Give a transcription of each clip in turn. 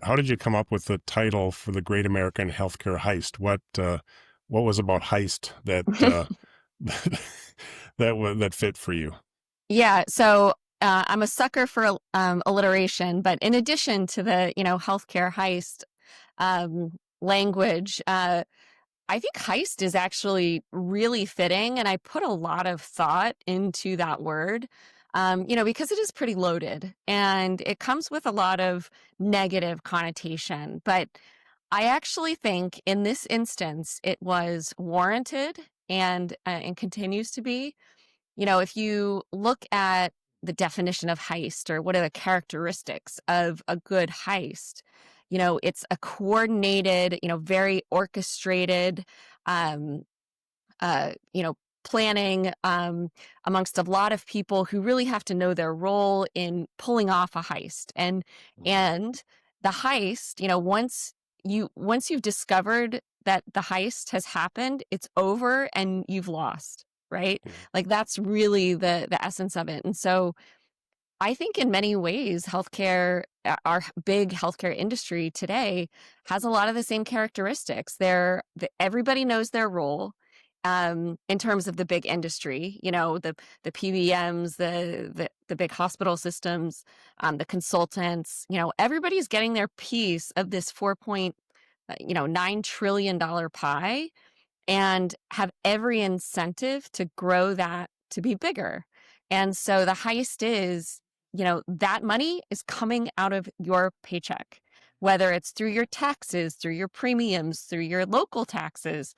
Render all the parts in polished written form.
how did you come up with the title for the Great American Healthcare Heist? What was about heist that that fit for you? Yeah, so I'm a sucker for alliteration, but in addition to the, healthcare heist language, I think heist is actually really fitting, and I put a lot of thought into that word, because it is pretty loaded and it comes with a lot of negative connotation. But I actually think in this instance, it was warranted and continues to be. If you look at the definition of heist or what are the characteristics of a good heist, it's a coordinated, very orchestrated, um, planning amongst a lot of people who really have to know their role in pulling off a heist. And the heist, once you've discovered that the heist has happened, it's over and you've lost, right? Yeah. Like that's really the essence of it. And so I think in many ways, healthcare, our big healthcare industry today has a lot of the same characteristics. Everybody knows their role in terms of the big industry, the PBMs, the big hospital systems, the consultants, everybody's getting their piece of this $9 trillion pie and have every incentive to grow that to be bigger. And so the heist is, that money is coming out of your paycheck, whether it's through your taxes, through your premiums, through your local taxes,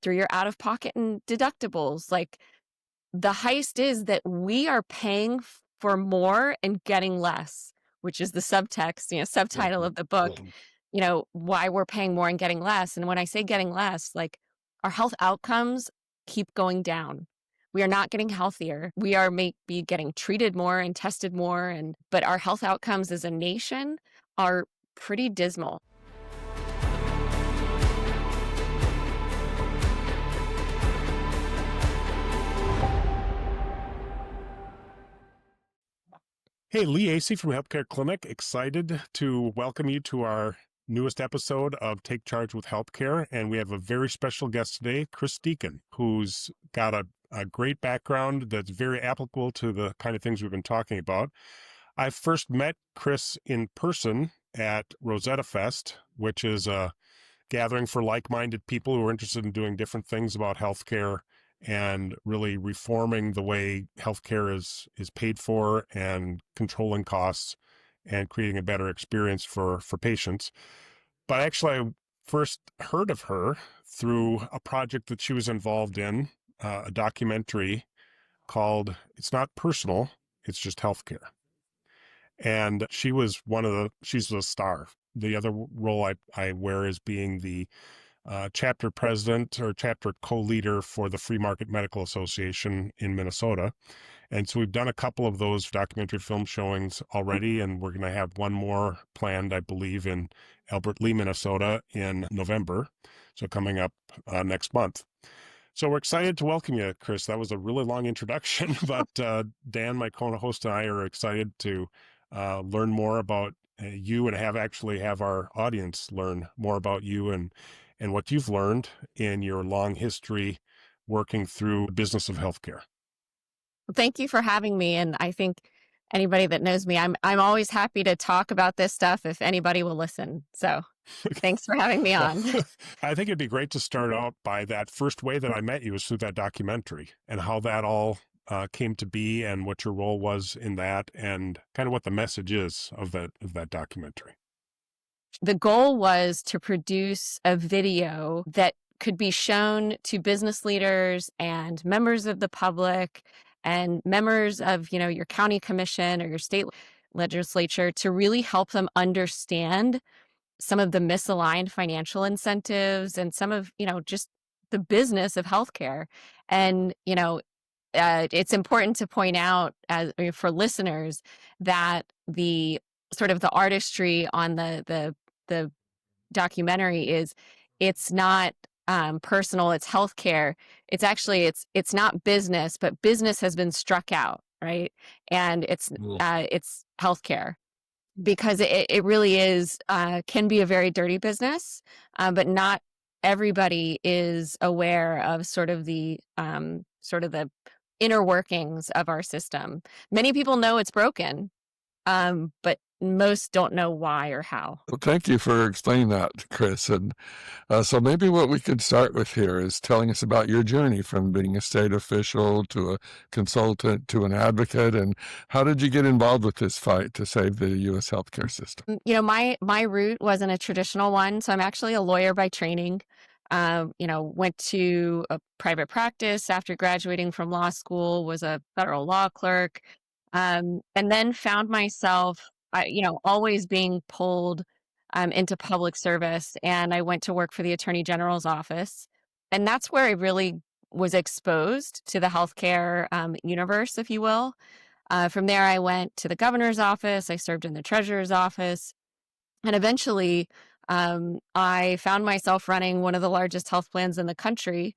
through your out of pocket and deductibles. Like the heist is that we are paying for more and getting less, which is the subtext, subtitle Mhm. of the book, Mhm. why we're paying more and getting less. And when I say getting less, like our health outcomes keep going down. We are not getting healthier. We are maybe getting treated more and tested more, but our health outcomes as a nation are pretty dismal. Hey, Lee Acey from HELPcare Clinic. Excited to welcome you to our newest episode of Take Charge with HELPcare. And we have a very special guest today, Chris Deacon, who's got a great background that's very applicable to the kind of things we've been talking about. I first met Chris in person at Rosetta Fest, which is a gathering for like-minded people who are interested in doing different things about healthcare and really reforming the way healthcare is paid for and controlling costs and creating a better experience for patients. But actually, I first heard of her through a project that she was involved in, a documentary called It's Not Personal, It's Just Healthcare. And she's a star. The other role I wear is being the chapter president or chapter co-leader for the Free Market Medical Association in Minnesota. And so we've done a couple of those documentary film showings already, and we're going to have one more planned, I believe, in Albert Lee, Minnesota in November. So coming up next month. So we're excited to welcome you, Chris. That was a really long introduction, but Dan, my co-host, and I are excited to learn more about you and have our audience learn more about you and what you've learned in your long history working through the business of healthcare. Thank you for having me. And I think anybody that knows me, I'm always happy to talk about this stuff if anybody will listen. So thanks for having me Well, on. I think it'd be great to start out by that first way that I met you was through that documentary and how that all came to be and what your role was in that and kind of what the message is of that documentary. The goal was to produce a video that could be shown to business leaders and members of the public and members of, your county commission or your state legislature to really help them understand some of the misaligned financial incentives and some of, just the business of healthcare. And, it's important to point out for listeners that the sort of the artistry on the documentary is it's not personal, it's healthcare. It's actually it's not business, but business has been struck out, right? And it's healthcare. because it really is, can be a very dirty business, but not everybody is aware of sort of the inner workings of our system. Many people know it's broken, but most don't know why or how. Well, thank you for explaining that, Chris. And so maybe what we could start with here is telling us about your journey from being a state official to a consultant to an advocate, and how did you get involved with this fight to save the U.S. healthcare system? My route wasn't a traditional one, so I'm actually a lawyer by training. Went to a private practice after graduating from law school, was a federal law clerk, and then found myself, always being pulled into public service. And I went to work for the Attorney General's office, and that's where I really was exposed to the healthcare universe, if you will. From there, I went to the governor's office. I served in the treasurer's office. And eventually, I found myself running one of the largest health plans in the country,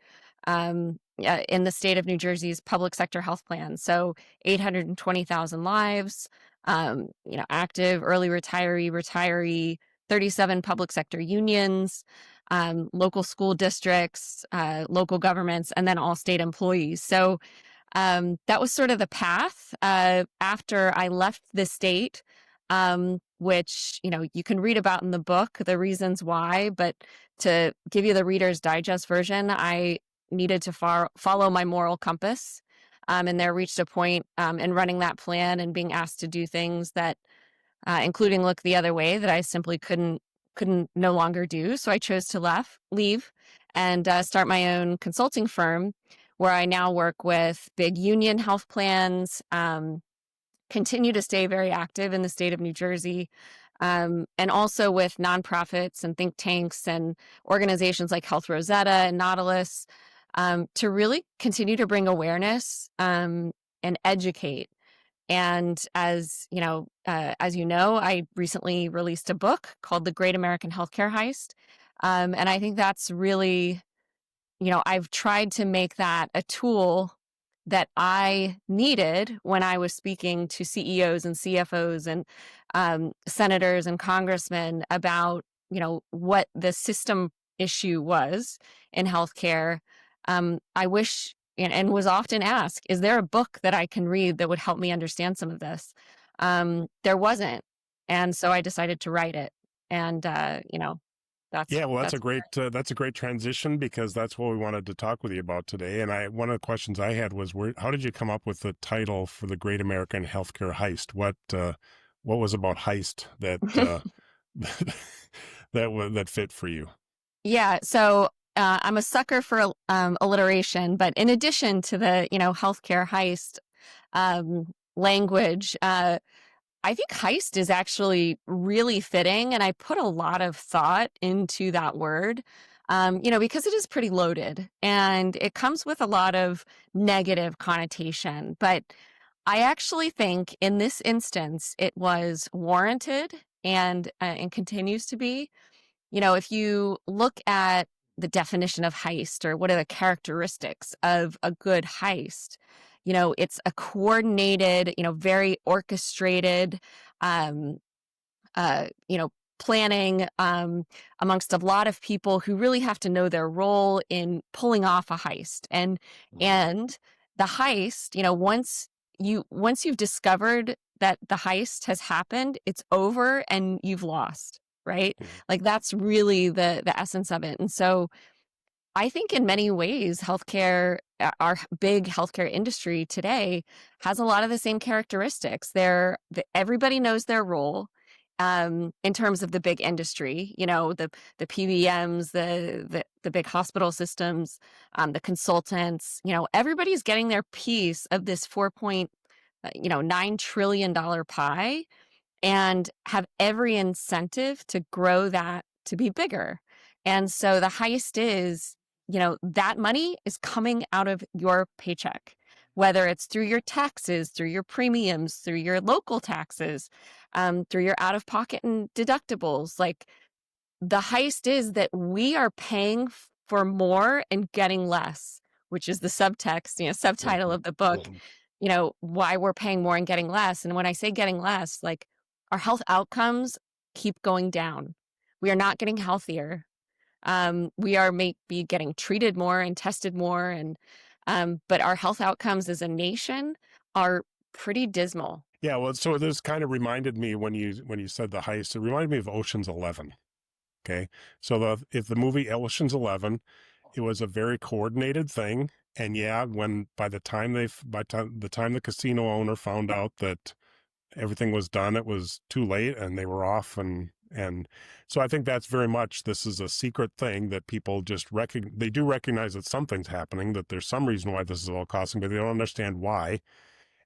in the state of New Jersey's public sector health plan. So 820,000 lives, active early retiree, 37 public sector unions, local school districts, local governments, and then all state employees. So that was sort of the path after I left the state, which, you can read about in the book, the reasons why, but to give you the Reader's Digest version, I needed to follow my moral compass. And there reached a point in running that plan and being asked to do things that, including look the other way, that I simply couldn't no longer do. So I chose to leave and start my own consulting firm, where I now work with big union health plans, continue to stay very active in the state of New Jersey, and also with nonprofits and think tanks and organizations like Health Rosetta and Nautilus, to really continue to bring awareness and educate. And as you know, I recently released a book called The Great American Healthcare Heist. And I think that's really, I've tried to make that a tool that I needed when I was speaking to CEOs and CFOs and senators and congressmen about, what the system issue was in healthcare. I wish and was often asked, is there a book that I can read that would help me understand some of this? There wasn't. And so I decided to write it. And, that's that's a great transition, because that's what we wanted to talk with you about today. And one of the questions I had was, how did you come up with the title for the Great American Healthcare Heist? What was about heist that that fit for you? Yeah, so I'm a sucker for alliteration, but in addition to the healthcare heist language, I think heist is actually really fitting, and I put a lot of thought into that word, because it is pretty loaded and it comes with a lot of negative connotation. But I actually think in this instance, it was warranted and continues to be. If you look at the definition of heist, or what are the characteristics of a good heist, it's a coordinated, very orchestrated, um, planning amongst a lot of people who really have to know their role in pulling off a heist. And the heist, once you've discovered that the heist has happened, it's over and you've lost, right? Like that's really the essence of it. And so I think in many ways, healthcare, our big healthcare industry today, has a lot of the same characteristics. Everybody knows their role in terms of the big industry. The PBMs, the big hospital systems, the consultants. Everybody's getting their piece of this $4.9 trillion pie, and have every incentive to grow that to be bigger. And so the heist is, that money is coming out of your paycheck, whether it's through your taxes, through your premiums, through your local taxes, through your out-of-pocket and deductibles. Like the heist is that we are paying for more and getting less, which is the subtitle of the book, why we're paying more and getting less. And when I say getting less, like our health outcomes keep going down. We are not getting healthier. We are maybe getting treated more and tested more, but our health outcomes as a nation are pretty dismal. Yeah, well, so this kind of reminded me when you said the heist, it reminded me of Ocean's 11. Okay, so if the movie Ocean's 11, it was a very coordinated thing, and yeah, by the time the casino owner found out that everything was done, it was too late, and they were off, and so I think that's very much, this is a secret thing that people just they do recognize that something's happening, that there's some reason why this is all costing, but they don't understand why.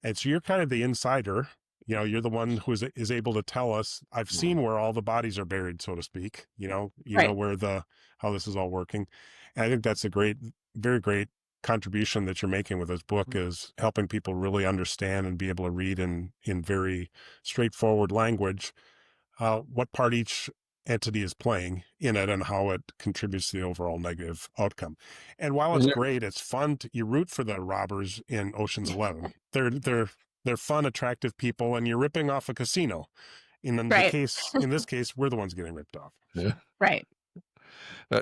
And so you're kind of the insider, you're the one who is able to tell us, I've seen where all the bodies are buried, so to speak, Right. know where how this is all working. And I think that's a very great contribution that you're making with this book, is helping people really understand and be able to read in very straightforward language, what part each entity is playing in it and how it contributes to the overall negative outcome. And while it's great, it's fun you root for the robbers in Ocean's 11. They're fun, attractive people, and you're ripping off a casino. In this case, we're the ones getting ripped off. Yeah. Right.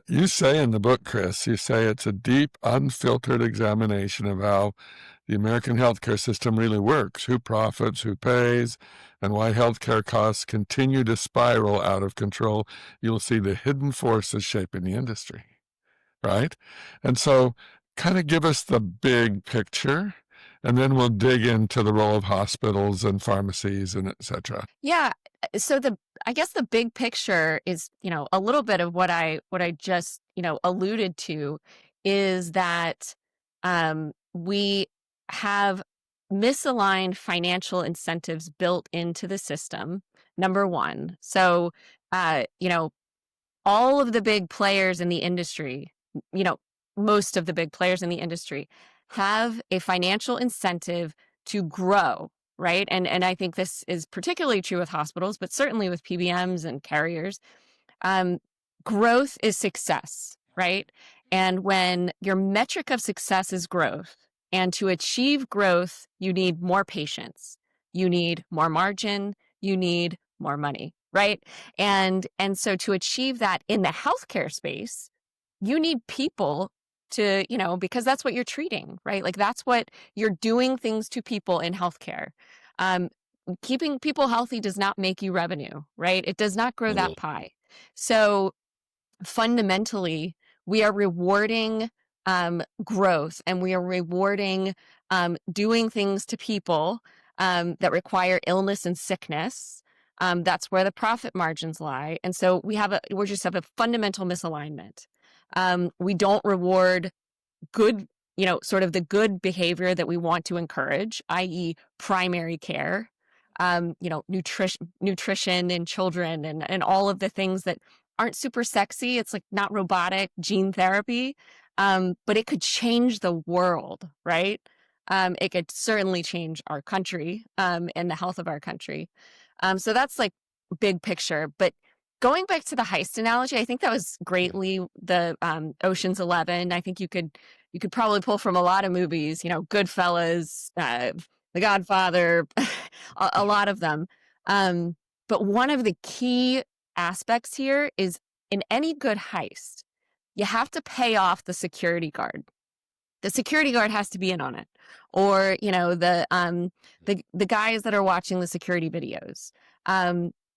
You say in the book, Chris, you say it's a deep, unfiltered examination of how the American healthcare system really works, who profits, who pays, and why healthcare costs continue to spiral out of control. You'll see the hidden forces shaping the industry, right? And so kind of give us the big picture, and then we'll dig into the role of hospitals and pharmacies and et cetera. Yeah. So I guess the big picture is, a little bit of what I just, alluded to, is that we have misaligned financial incentives built into the system, number one. So, all of the big players in the industry, most of the big players in the industry have a financial incentive to grow, right? And I think this is particularly true with hospitals, but certainly with PBMs and carriers. Growth is success, right? And when your metric of success is growth, and to achieve growth, you need more patients, you need more margin, you need more money, right? And so to achieve that in the healthcare space, you need people to, because that's what you're treating, right? Like that's what you're doing things to people in healthcare. Keeping people healthy does not make you revenue, right? It does not grow that pie. So fundamentally, we are rewarding growth, and we are rewarding doing things to people that require illness and sickness. That's where the profit margins lie. And so we just have a fundamental misalignment. We don't reward good, sort of the good behavior that we want to encourage, i.e. primary care, nutrition in children, and all of the things that aren't super sexy. It's like not robotic gene therapy, but it could change the world, right? It could certainly change our country and the health of our country. So that's like big picture. But going back to the heist analogy, I think that was greatly the Ocean's 11. I think you could probably pull from a lot of movies, Goodfellas, The Godfather, a lot of them. But one of the key aspects here is, in any good heist, you have to pay off the security guard. The security guard has to be in on it, or the guys that are watching the security videos.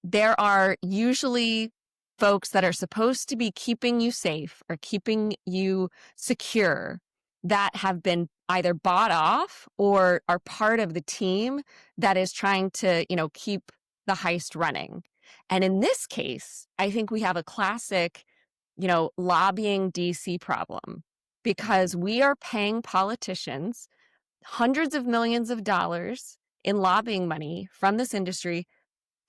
There are usually folks that are supposed to be keeping you safe or keeping you secure that have been either bought off or are part of the team that is trying to, keep the heist running. And in this case, I think we have a classic, lobbying DC problem, because we are paying politicians hundreds of millions of dollars in lobbying money from this industry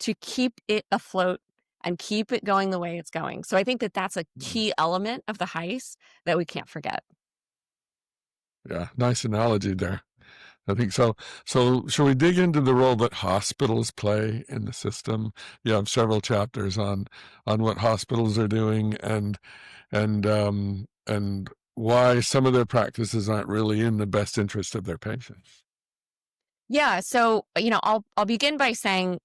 to keep it afloat and keep it going the way it's going. So I think that that's a key element of the heist that we can't forget. Yeah, nice analogy there. I think so. So shall we dig into the role that hospitals play in the system? You have several chapters on what hospitals are doing and why some of their practices aren't really in the best interest of their patients. Yeah. So, I'll begin by saying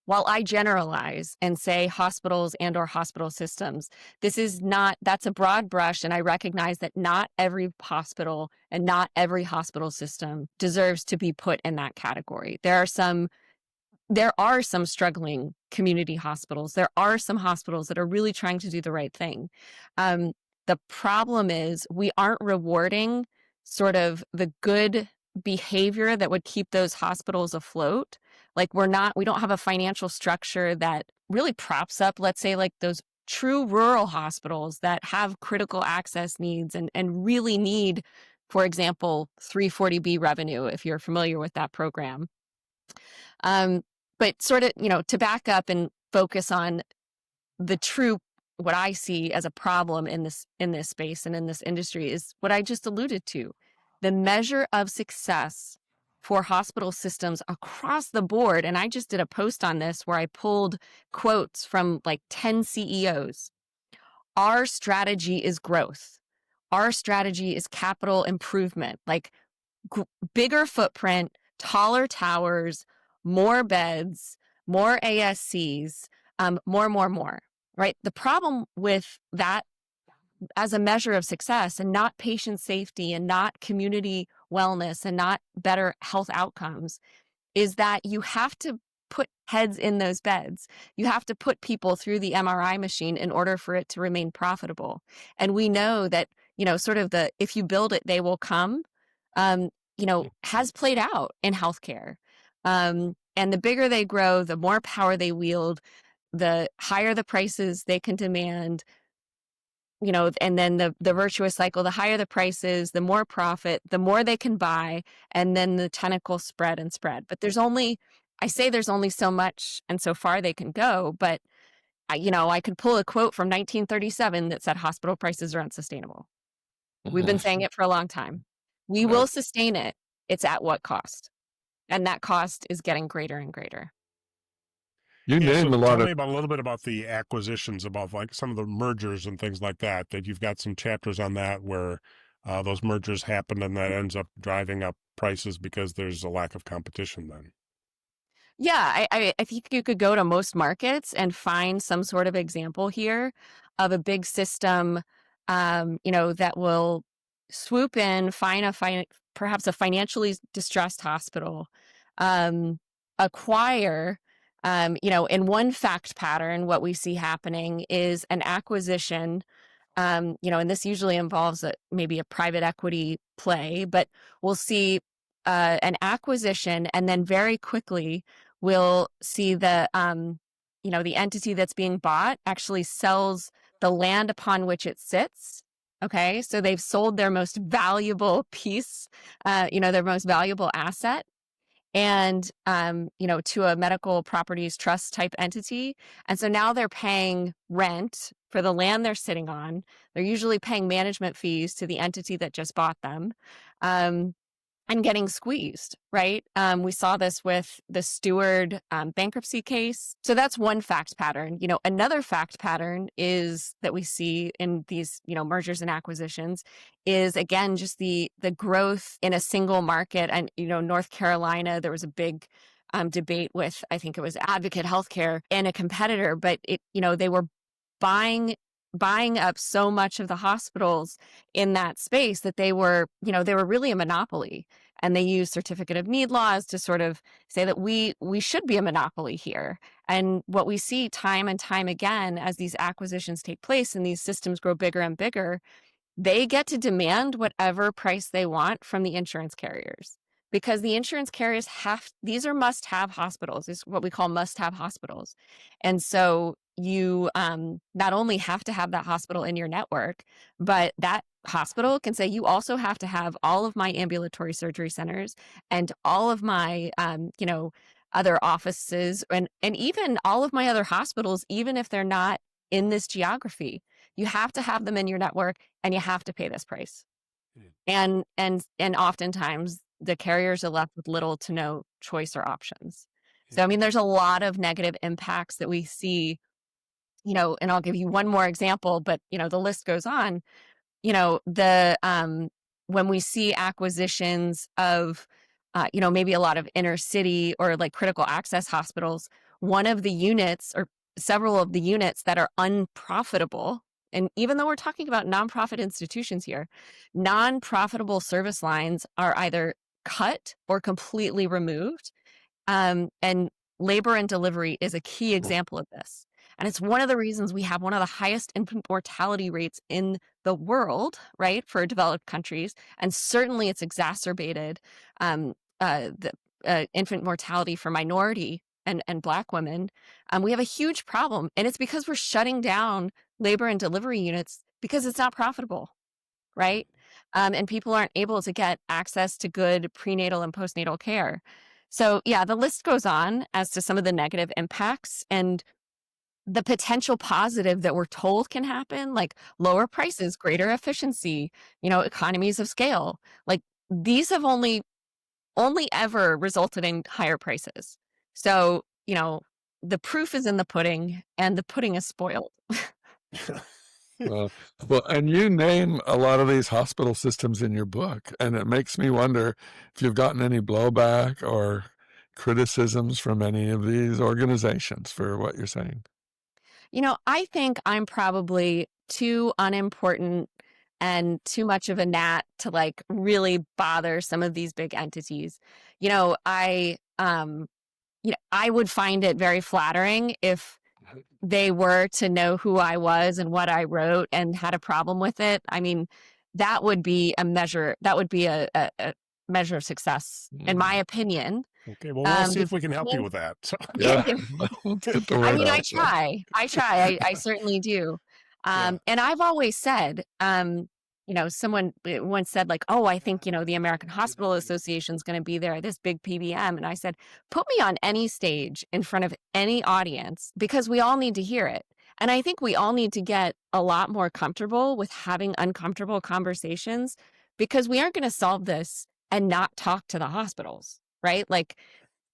while I generalize and say hospitals and or hospital systems, that's a broad brush. And I recognize that not every hospital and not every hospital system deserves to be put in that category. There are some struggling community hospitals. There are some hospitals that are really trying to do the right thing. The problem is we aren't rewarding sort of the good behavior that would keep those hospitals afloat. Like we don't have a financial structure that really props up, let's say, like those true rural hospitals that have critical access needs and really need, for example, 340B revenue, if you're familiar with that program. But sort of, to back up and focus on what I see as a problem in this space and in this industry is what I just alluded to. The measure of success for hospital systems across the board. And I just did a post on this where I pulled quotes from like 10 CEOs. Our strategy is growth. Our strategy is capital improvement, like bigger footprint, taller towers, more beds, more ASCs, more, right? The problem with that as a measure of success and not patient safety and not community wellness and not better health outcomes is that you have to put heads in those beds. You have to put people through the MRI machine in order for it to remain profitable. And we know that, sort of if you build it, they will come, has played out in healthcare. And the bigger they grow, the more power they wield, the higher the prices they can demand, and then the virtuous cycle, the higher the prices, the more profit, the more they can buy, and then the tentacles spread and spread. But there's only so much and so far they can go. But, I could pull a quote from 1937 that said hospital prices are unsustainable. We've been saying it for a long time. We will sustain it. It's at what cost? And that cost is getting greater and greater. You named a lot tell of. me about a little bit about the acquisitions, about like some of the mergers and things like that. That you've got some chapters on that where those mergers happen, and that ends up driving up prices because there's a lack of competition. Then, yeah, I think you could go to most markets and find some sort of example here of a big system, that will swoop in, find perhaps a financially distressed hospital, acquire. In one fact pattern, what we see happening is an acquisition, and this usually involves maybe a private equity play, but we'll see an acquisition, and then very quickly we'll see the entity that's being bought actually sells the land upon which it sits. Okay, so they've sold their most valuable piece, their most valuable asset, and to a medical properties trust type entity. And so now they're paying rent for the land they're sitting on. They're usually paying management fees to the entity that just bought them, and getting squeezed, right? We saw this with the Steward bankruptcy case. So that's one fact pattern. Another fact pattern is that we see in these, mergers and acquisitions is, again, just the growth in a single market. And, North Carolina, there was a big debate with, I think it was Advocate Healthcare and a competitor, but they were buying up so much of the hospitals in that space that they were really a monopoly. And they used certificate of need laws to sort of say that we should be a monopoly here. And what we see time and time again as these acquisitions take place and these systems grow bigger and bigger, they get to demand whatever price they want from the insurance carriers. Because the insurance carriers these are must-have hospitals. These are what we call must-have hospitals. And so you not only have to have that hospital in your network, but that hospital can say you also have to have all of my ambulatory surgery centers and all of my other offices and even all of my other hospitals, even if they're not in this geography. You have to have them in your network and you have to pay this price. And oftentimes the carriers are left with little to no choice or options. So, there's a lot of negative impacts that we see, and I'll give you one more example, but, the list goes on. When we see acquisitions of, maybe a lot of inner city or like critical access hospitals, one of the units or several of the units that are unprofitable, and even though we're talking about nonprofit institutions here, non-profitable service lines are either cut or completely removed. And labor and delivery is a key example of this. And it's one of the reasons we have one of the highest infant mortality rates in the world, right, for developed countries. And certainly it's exacerbated the infant mortality for minority and Black women. We have a huge problem. And it's because we're shutting down labor and delivery units because it's not profitable, right? And people aren't able to get access to good prenatal and postnatal care. So yeah, the list goes on as to some of the negative impacts and the potential positive that we're told can happen, like lower prices, greater efficiency, economies of scale. Like these have only ever resulted in higher prices. So, the proof is in the pudding and the pudding is spoiled. Well, and you name a lot of these hospital systems in your book, and it makes me wonder if you've gotten any blowback or criticisms from any of these organizations for what you're saying. I think I'm probably too unimportant and too much of a gnat to like really bother some of these big entities. I would find it very flattering if they were to know who I was and what I wrote and had a problem with it. I mean, that would be a measure of success, in my opinion. Okay, well, we'll see if we can help you with that. Yeah, let's get the word out. I try. I certainly do. And I've always said, someone once said like, oh, I think, the American Hospital Association is going to be there, this big PBM. And I said, put me on any stage in front of any audience because we all need to hear it. And I think we all need to get a lot more comfortable with having uncomfortable conversations because we aren't going to solve this and not talk to the hospitals, right? Like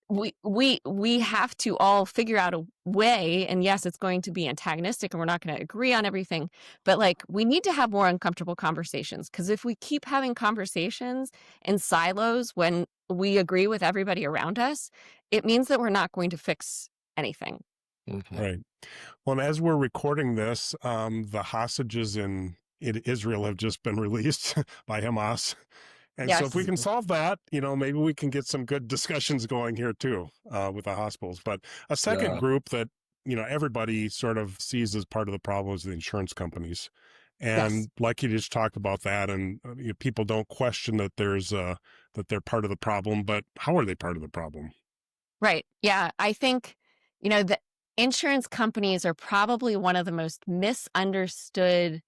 we have to all figure out a way, and yes, it's going to be antagonistic and we're not going to agree on everything, but like we need to have more uncomfortable conversations because if we keep having conversations in silos when we agree with everybody around us, it means that we're not going to fix anything. Mhm. Right. Well, and as we're recording this, the hostages in Israel have just been released by Hamas. And so if we Yes. can solve that, maybe we can get some good discussions going here too, with the hospitals. But a second Yeah. group that, everybody sort of sees as part of the problem is the insurance companies. And Yes. like you just talked about that, and people don't question that that they're part of the problem, but how are they part of the problem? Right. Yeah. I think, the insurance companies are probably one of the most misunderstood,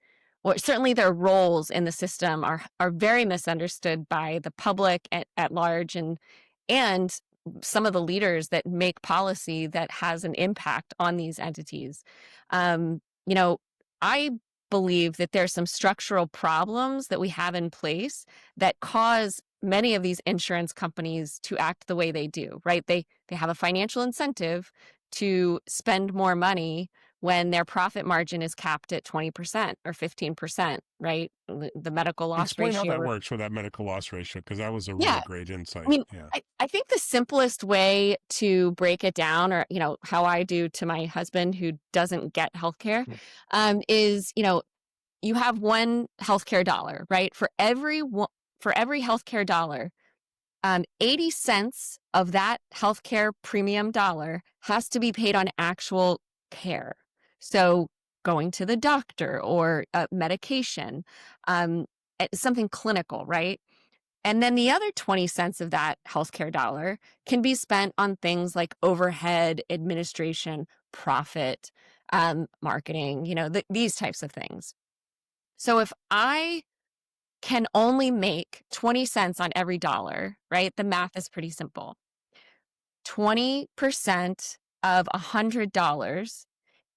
or certainly their roles in the system are very misunderstood by the public at large and some of the leaders that make policy that has an impact on these entities. I believe that there's some structural problems that we have in place that cause many of these insurance companies to act the way they do, right? They have a financial incentive to spend more money when their profit margin is capped at 20% or 15%, right? The medical loss Explain ratio. how that works for that medical loss ratio, because that was a Yeah. really great insight. I mean, Yeah. I think the simplest way to break it down, or, how I do to my husband who doesn't get healthcare, is, you have one healthcare dollar, right? For every healthcare dollar, 80 cents of that healthcare premium dollar has to be paid on actual care. So going to the doctor or medication, something clinical, right? And then the other 20 cents of that healthcare dollar can be spent on things like overhead, administration, profit, marketing, these types of things. So if I can only make 20 cents on every dollar, right? The math is pretty simple. 20% of $100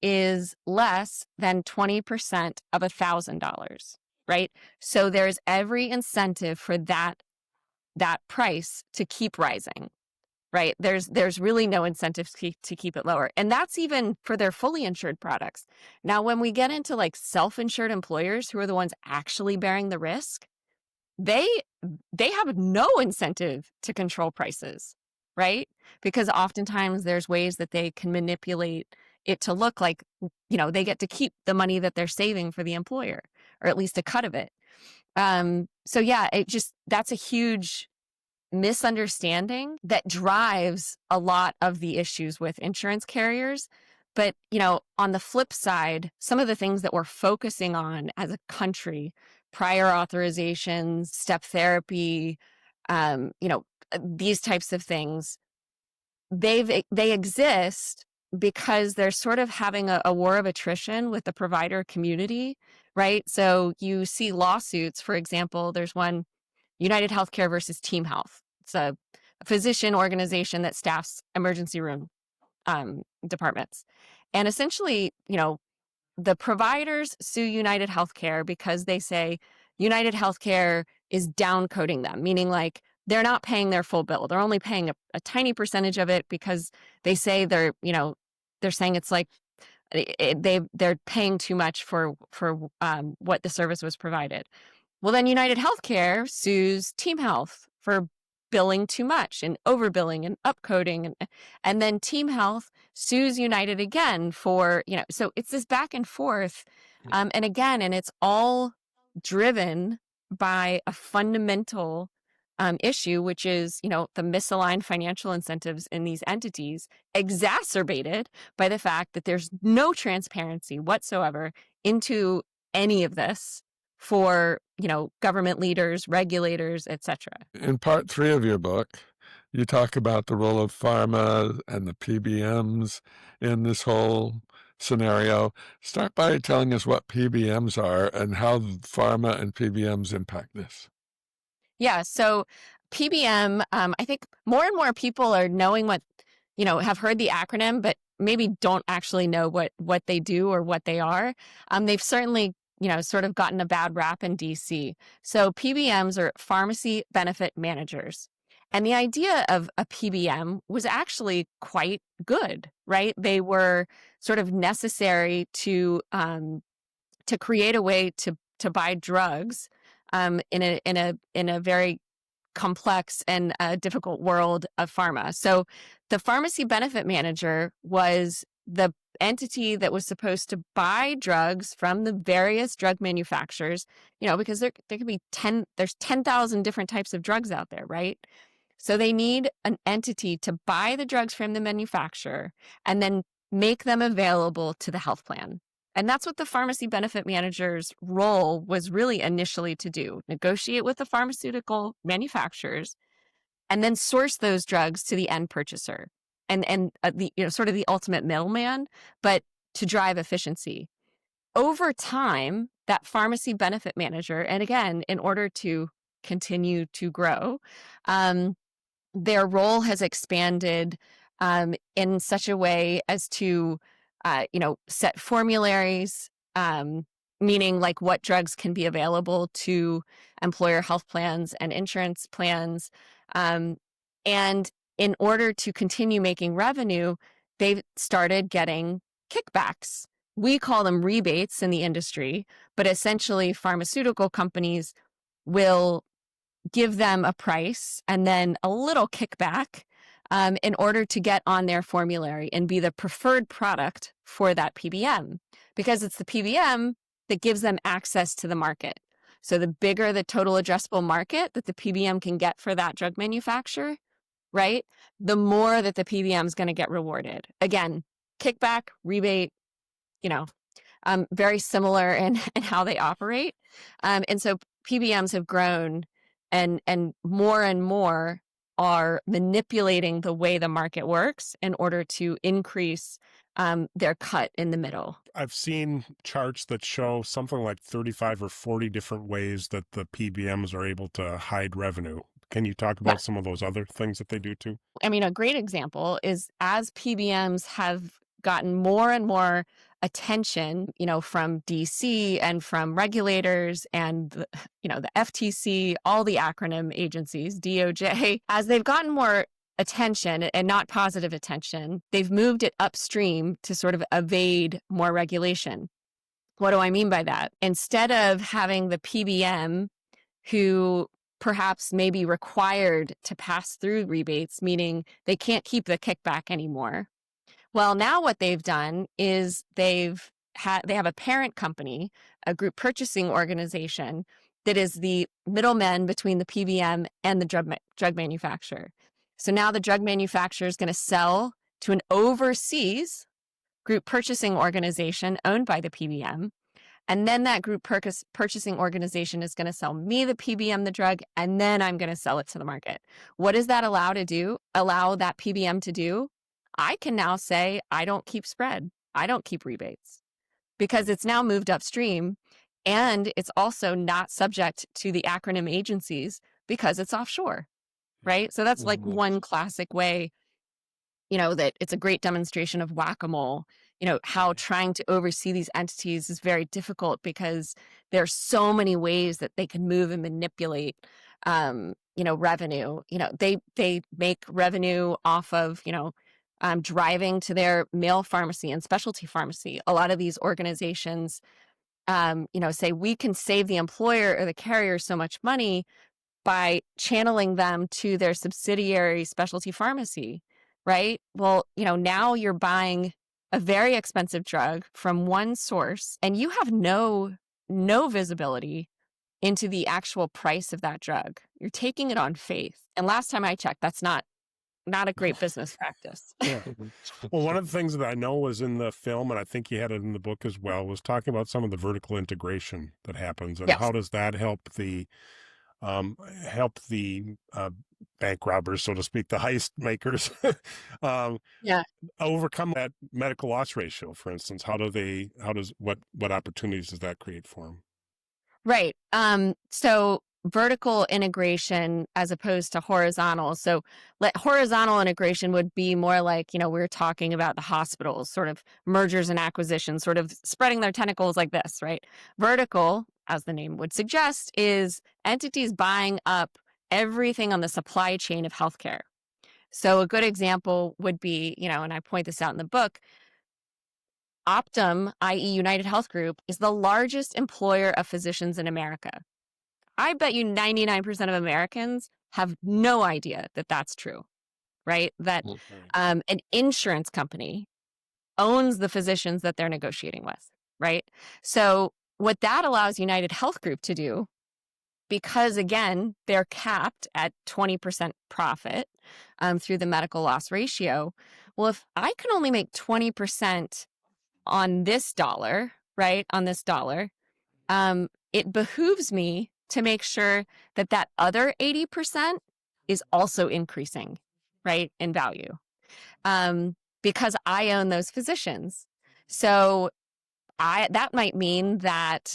is less than 20% of $1,000, right? So there's every incentive for that price to keep rising, right? There's really no incentive to keep it lower. And that's even for their fully insured products. Now, when we get into like self-insured employers who are the ones actually bearing the risk, they have no incentive to control prices, right? because oftentimes there's ways that they can manipulate it to look like, they get to keep the money that they're saving for the employer, or at least a cut of it. So yeah, that's a huge misunderstanding that drives a lot of the issues with insurance carriers. But, on the flip side, some of the things that we're focusing on as a country, prior authorizations, step therapy, these types of things, they exist because they're sort of having a war of attrition with the provider community, right? So you see lawsuits, for example, there's one, United Healthcare versus Team Health. It's a physician organization that staffs emergency room departments. And essentially, the providers sue United Healthcare because they say United Healthcare is downcoding them, meaning like they're not paying their full bill. They're only paying a tiny percentage of it because they say they're saying it's like they're paying too much for what the service was provided. Well, then United Healthcare sues Team Health for billing too much and overbilling and upcoding. And then Team Health sues United again for, so it's this back and forth. And it's all driven by a fundamental issue, which is, the misaligned financial incentives in these entities, exacerbated by the fact that there's no transparency whatsoever into any of this for, government leaders, regulators, etc. In part 3 of your book, you talk about the role of pharma and the PBMs in this whole scenario. Start by telling us what PBMs are and how pharma and PBMs impact this. Yeah, so PBM, I think more and more people are knowing what, have heard the acronym, but maybe don't actually know what they do or what they are. They've certainly sort of gotten a bad rap in DC. So PBMs are pharmacy benefit managers. And the idea of a PBM was actually quite good, right? They were sort of necessary to create a way to buy drugs in a very complex and difficult world of pharma. So the pharmacy benefit manager was the entity that was supposed to buy drugs from the various drug manufacturers, because there could be there's 10,000 different types of drugs out there, right? So they need an entity to buy the drugs from the manufacturer and then make them available to the health plan. And that's what the pharmacy benefit manager's role was really initially to do: negotiate with the pharmaceutical manufacturers and then source those drugs to the end purchaser. And the sort of the ultimate middleman, but to drive efficiency. Over time, that pharmacy benefit manager, and again, in order to continue to grow, their role has expanded in such a way as to, set formularies, meaning like what drugs can be available to employer health plans and insurance plans. And in order to continue making revenue, they've started getting kickbacks. We call them rebates in the industry, but essentially pharmaceutical companies will give them a price and then a little kickback in order to get on their formulary and be the preferred product for that PBM, because it's the PBM that gives them access to the market. So the bigger the total addressable market that the PBM can get for that drug manufacturer, right, the more that the PBM is going to get rewarded. Again, kickback, rebate, very similar in how they operate. And so PBMs have grown and more are manipulating the way the market works in order to increase their cut in the middle. I've seen charts that show something like 35 or 40 different ways that the PBMs are able to hide revenue. Can you talk about some of those other things that they do too? I mean, a great example is as PBMs have gotten more and more attention, from DC and from regulators and the FTC, all the acronym agencies, DOJ, as they've gotten more attention and not positive attention, they've moved it upstream to sort of evade more regulation. What do I mean by that? Instead of having the PBM who perhaps may be required to pass through rebates, meaning they can't keep the kickback anymore. Well, now what they've done is they have a parent company, a group purchasing organization that is the middleman between the PBM and the drug manufacturer. So now the drug manufacturer is going to sell to an overseas group purchasing organization owned by the PBM. And then that group purchasing organization is going to sell me, the PBM, the drug, and then I'm going to sell it to the market. What does that allow that PBM to do? I can now say, I don't keep spread. I don't keep rebates, because it's now moved upstream, and it's also not subject to the acronym agencies because it's offshore, right? So that's like one classic way, that it's a great demonstration of whack-a-mole, how trying to oversee these entities is very difficult because there are so many ways that they can move and manipulate, revenue. They make revenue off of, driving to their mail pharmacy and specialty pharmacy. A lot of these organizations, say we can save the employer or the carrier so much money by channeling them to their subsidiary specialty pharmacy, right? Well, now you're buying a very expensive drug from one source, and you have no visibility into the actual price of that drug. You're taking it on faith. And last time I checked, that's not a great business practice. Yeah. Well, one of the things that I know was in the film, and I think you had it in the book as well, was talking about some of the vertical integration that happens, and how does that help the bank robbers, so to speak, the heist makers, overcome that medical loss ratio, for instance? What opportunities does that create for them? Right. So vertical integration as opposed to horizontal. So horizontal integration would be more like, we were talking about the hospitals, sort of mergers and acquisitions, sort of spreading their tentacles like this, right? Vertical, as the name would suggest, is entities buying up everything on the supply chain of healthcare. So a good example would be, and I point this out in the book, Optum, i.e. United Health Group, is the largest employer of physicians in America. I bet you 99% of Americans have no idea that that's true, right? That an insurance company owns the physicians that they're negotiating with, right? So what that allows United Health Group to do, because again, they're capped at 20% profit through the medical loss ratio. Well, if I can only make 20% on this dollar, right, on this dollar, it behooves me to make sure that that other 80% is also increasing, right, in value, because I own those physicians. So that might mean that,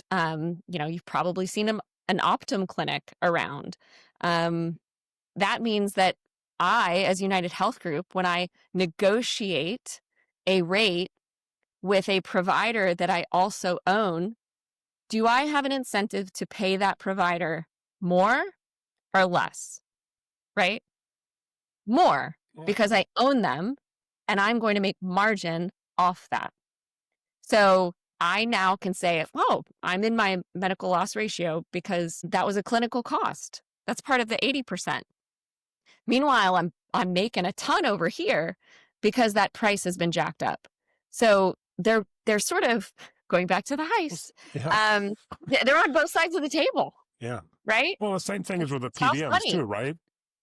you've probably seen an Optum clinic around. That means that I, as United Health Group, when I negotiate a rate with a provider that I also own, do I have an incentive to pay that provider more or less, right? More, because I own them and I'm going to make margin off that. So I now can say, oh, I'm in my medical loss ratio because that was a clinical cost. That's part of the 80%. Meanwhile, I'm making a ton over here because that price has been jacked up. So they're sort of going back to the heist. Yeah. They're on both sides of the table. Yeah. Right. Well, the same thing is with the PBMs too, right?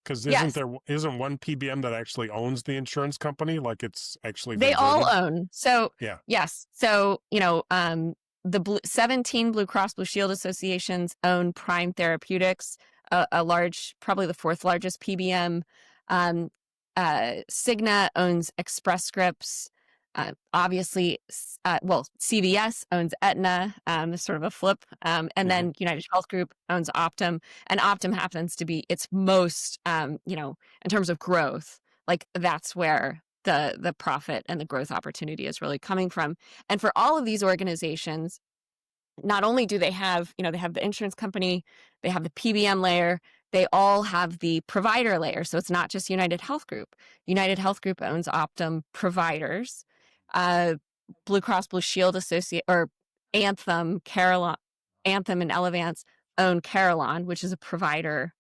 Because isn't one PBM that actually owns the insurance company? Like it's actually they all own. So yes. So the 17 Blue Cross Blue Shield associations own Prime Therapeutics, a large, probably the fourth largest PBM. Cigna owns Express Scripts. Obviously, CVS owns Aetna, sort of a flip. And then United Health Group owns Optum, and Optum happens to be its most, in terms of growth, like that's where the profit and the growth opportunity is really coming from. And for all of these organizations, not only do they have, they have the insurance company, they have the PBM layer, they all have the provider layer. So it's not just United Health Group. United Health Group owns Optum providers. Blue Cross Blue Shield or Anthem and Elevance own Carelon, which is a provider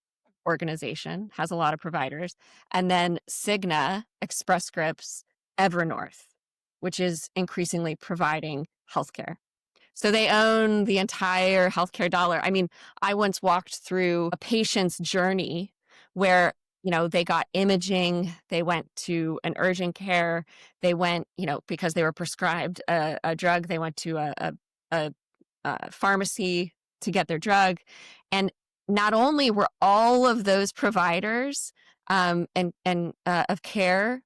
organization, has a lot of providers, and then Cigna, Express Scripts, Evernorth, which is increasingly providing healthcare. So they own the entire healthcare dollar. I mean, I once walked through a patient's journey where, they got imaging, they went to an urgent care, they went, because they were prescribed a drug, they went to a pharmacy to get their drug. And not only were all of those providers of care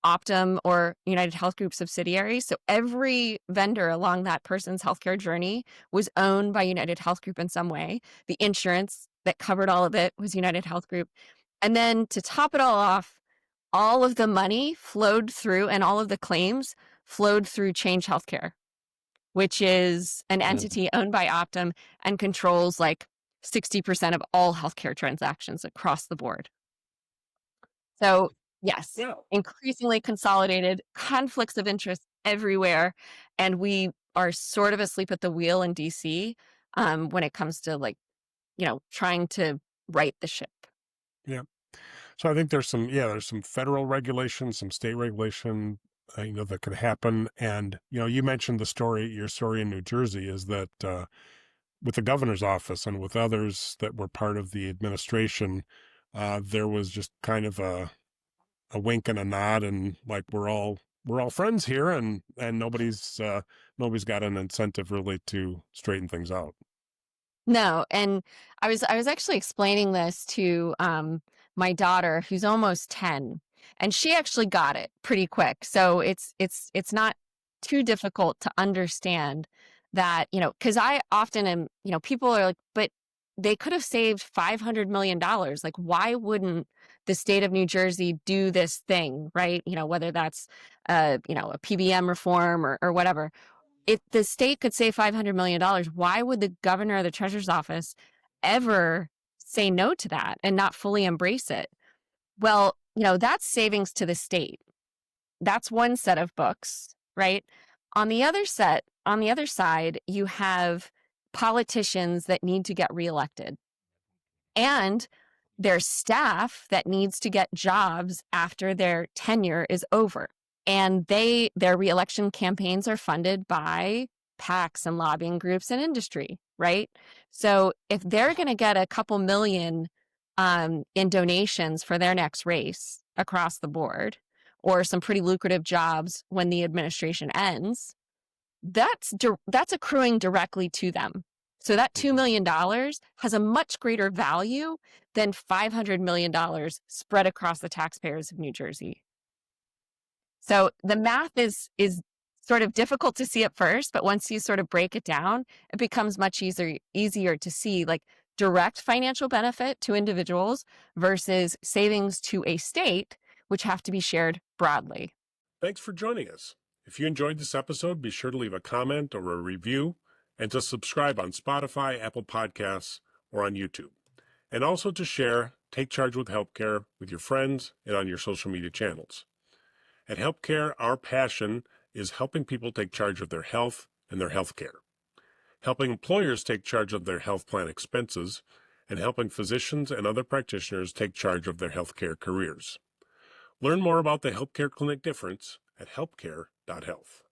Optum or United Health Group subsidiaries. So every vendor along that person's healthcare journey was owned by United Health Group in some way. The insurance that covered all of it was United Health Group. And then to top it all off, all of the money flowed through and all of the claims flowed through Change Healthcare, which is an entity owned by Optum and controls like 60% of all healthcare transactions across the board. So yes, increasingly consolidated, conflicts of interest everywhere. And we are sort of asleep at the wheel in DC when it comes to trying to right the ship. Yeah. So I think there's some federal regulation, some state regulation, that could happen. And, you mentioned your story in New Jersey is that with the governor's office and with others that were part of the administration, there was just kind of a wink and a nod, and like we're all friends here, and nobody's got an incentive really to straighten things out. No, and I was actually explaining this to my daughter, who's almost 10, and she actually got it pretty quick. So it's not too difficult to understand that, because I often am, people are like, but they could have saved $500 million. Like, why wouldn't the state of New Jersey do this thing, right? Whether that's, a PBM reform or whatever. If the state could save $500 million, why would the governor or the treasurer's office ever say no to that and not fully embrace it? Well, that's savings to the state. That's one set of books, right? On the other side, you have politicians that need to get reelected and their staff that needs to get jobs after their tenure is over. And their reelection campaigns are funded by PACs and lobbying groups and industry, right? So if they're going to get a couple million in donations for their next race across the board, or some pretty lucrative jobs when the administration ends, that's accruing directly to them. So that $2 million has a much greater value than $500 million spread across the taxpayers of New Jersey. So the math is sort of difficult to see at first, but once you sort of break it down, it becomes much easier to see like direct financial benefit to individuals versus savings to a state, which have to be shared broadly. Thanks for joining us. If you enjoyed this episode, be sure to leave a comment or a review and to subscribe on Spotify, Apple Podcasts, or on YouTube. And also to share Take Charge with HELPcare with your friends and on your social media channels. At HELPcare, our passion is helping people take charge of their health and their health care, helping employers take charge of their health plan expenses, and helping physicians and other practitioners take charge of their healthcare careers. Learn more about the HELPcare Clinic difference at helpcare.health.